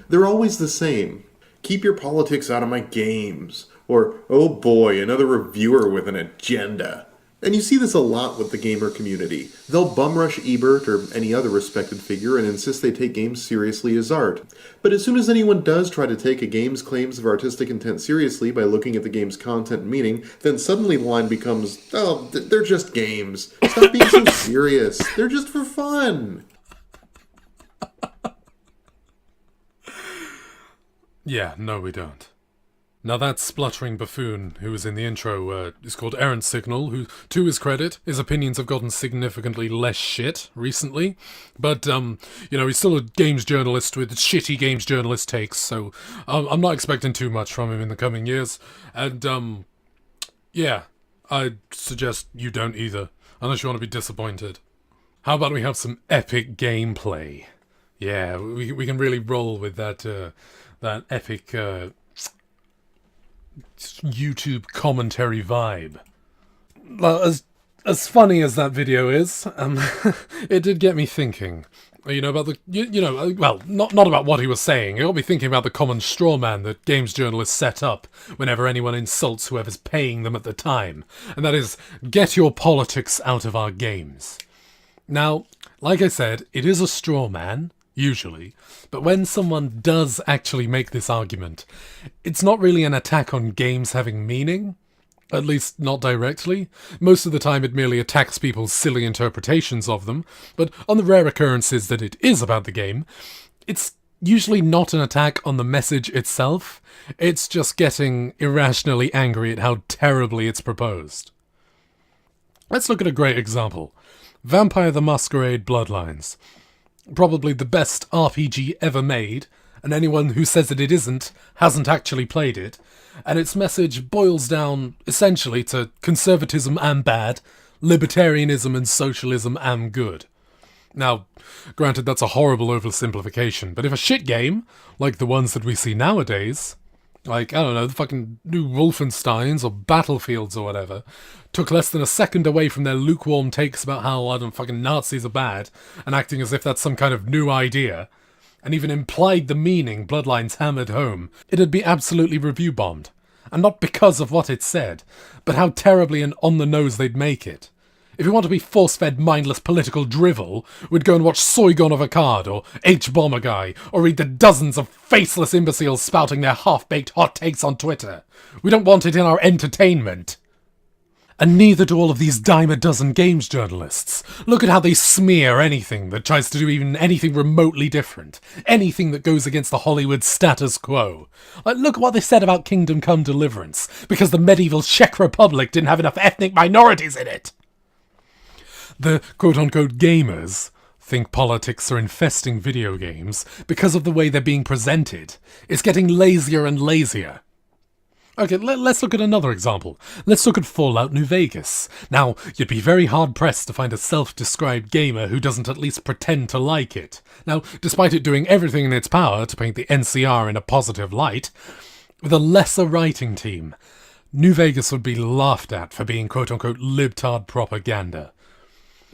They're always the same. Keep your politics out of my games. Or, oh boy, another reviewer with an agenda. And you see this a lot with the gamer community. They'll bumrush Ebert or any other respected figure and insist they take games seriously as art. But as soon as anyone does try to take a game's claims of artistic intent seriously by looking at the game's content and meaning, then suddenly the line becomes, oh, they're just games. Stop being so serious. They're just for fun. Yeah, no we don't. Now that spluttering buffoon who was in the intro is called Errant Signal, who, to his credit, his opinions have gotten significantly less shit recently. But, he's still a games journalist with shitty games journalist takes, so I'm not expecting too much from him in the coming years. And, I suggest you don't either, unless you want to be disappointed. How about we have some epic gameplay? Yeah, we can really roll with that epic, YouTube commentary vibe. Well, as funny as that video is, it did get me thinking. About the, not about what he was saying. It got me thinking about the common straw man that games journalists set up whenever anyone insults whoever's paying them at the time. And that is, get your politics out of our games. Now, like I said, it is a straw man, usually, but when someone does actually make this argument, it's not really an attack on games having meaning, at least not directly. Most of the time it merely attacks people's silly interpretations of them, but on the rare occurrences that it is about the game, it's usually not an attack on the message itself, it's just getting irrationally angry at how terribly it's proposed. Let's look at a great example. Vampire the Masquerade Bloodlines. Probably the best RPG ever made, and anyone who says that it isn't hasn't actually played it, and its message boils down essentially to conservatism and bad, libertarianism and socialism and good. Now, granted that's a horrible oversimplification, but if a shit game, like the ones that we see nowadays, like, I don't know, the fucking new Wolfensteins or Battlefields or whatever, took less than a second away from their lukewarm takes about how, I don't know, fucking Nazis are bad, and acting as if that's some kind of new idea, and even implied the meaning Bloodlines hammered home, it'd be absolutely review bombed. And not because of what it said, but how terribly and on the nose they'd make it. If you want to be force-fed mindless political drivel, we'd go and watch Soygon of a Card, or H-Bomber Guy, or read the dozens of faceless imbeciles spouting their half-baked hot takes on Twitter. We don't want it in our entertainment. And neither do all of these dime-a-dozen games journalists. Look at how they smear anything that tries to do even anything remotely different. Anything that goes against the Hollywood status quo. Like, look at what they said about Kingdom Come Deliverance, because the medieval Czech Republic didn't have enough ethnic minorities in it. The quote-unquote gamers think politics are infesting video games because of the way they're being presented. It's getting lazier and lazier. Okay, let's look at another example. Let's look at Fallout New Vegas. Now, you'd be very hard-pressed to find a self-described gamer who doesn't at least pretend to like it. Now, despite it doing everything in its power to paint the NCR in a positive light, with a lesser writing team, New Vegas would be laughed at for being quote-unquote libtard propaganda.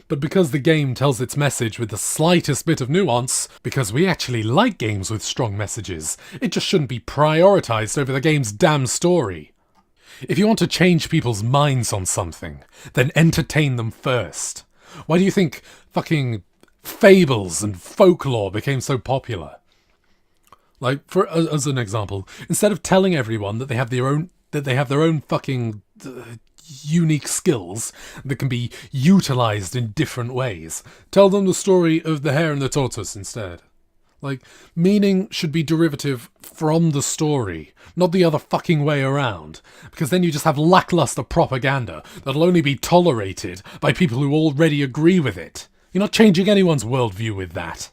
But because the game tells its message with the slightest bit of nuance, because we actually like games with strong messages, it just shouldn't be prioritised over the game's damn story. If you want to change people's minds on something, then entertain them first. Why do you think fucking fables and folklore became so popular? Like, as an example, instead of telling everyone that they have their own fucking unique skills that can be utilised in different ways, tell them the story of the hare and the tortoise instead. Like, meaning should be derivative from the story, not the other fucking way around, because then you just have lackluster propaganda that'll only be tolerated by people who already agree with it. You're not changing anyone's worldview with that.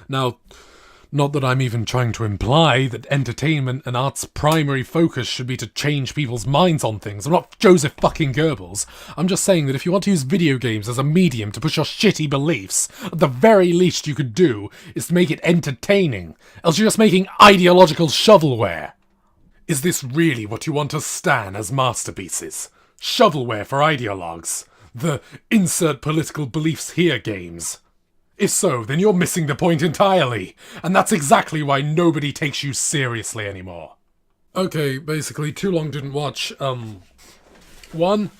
Now, not that I'm even trying to imply that entertainment and art's primary focus should be to change people's minds on things. I'm not Joseph fucking Goebbels. I'm just saying that if you want to use video games as a medium to push your shitty beliefs, at the very least you could do is to make it entertaining, else you're just making ideological shovelware. Is this really what you want to stan as masterpieces? Shovelware for ideologues? The insert political beliefs here games? If so, then you're missing the point entirely. And that's exactly why nobody takes you seriously anymore. Okay, basically, too long didn't watch. One,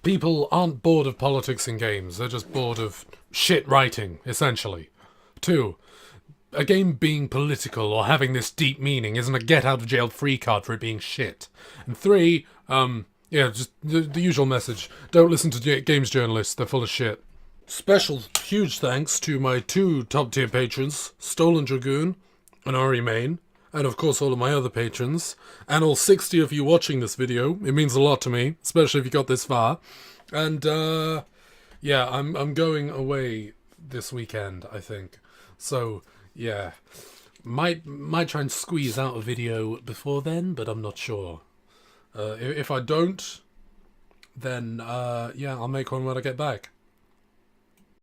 people aren't bored of politics in games. They're just bored of shit writing, essentially. Two, a game being political or having this deep meaning isn't a get-out-of-jail-free card for it being shit. And three, yeah, just the usual message. Don't listen to games journalists. They're full of shit. Special huge thanks to my 2 top-tier patrons, Stolen Dragoon and Ari Main, and of course all of my other patrons, and all 60 of you watching this video. It means a lot to me, especially if you got this far. And, yeah, I'm going away this weekend, I think. So, yeah, might try and squeeze out a video before then, but I'm not sure. If I don't, then, yeah, I'll make one when I get back.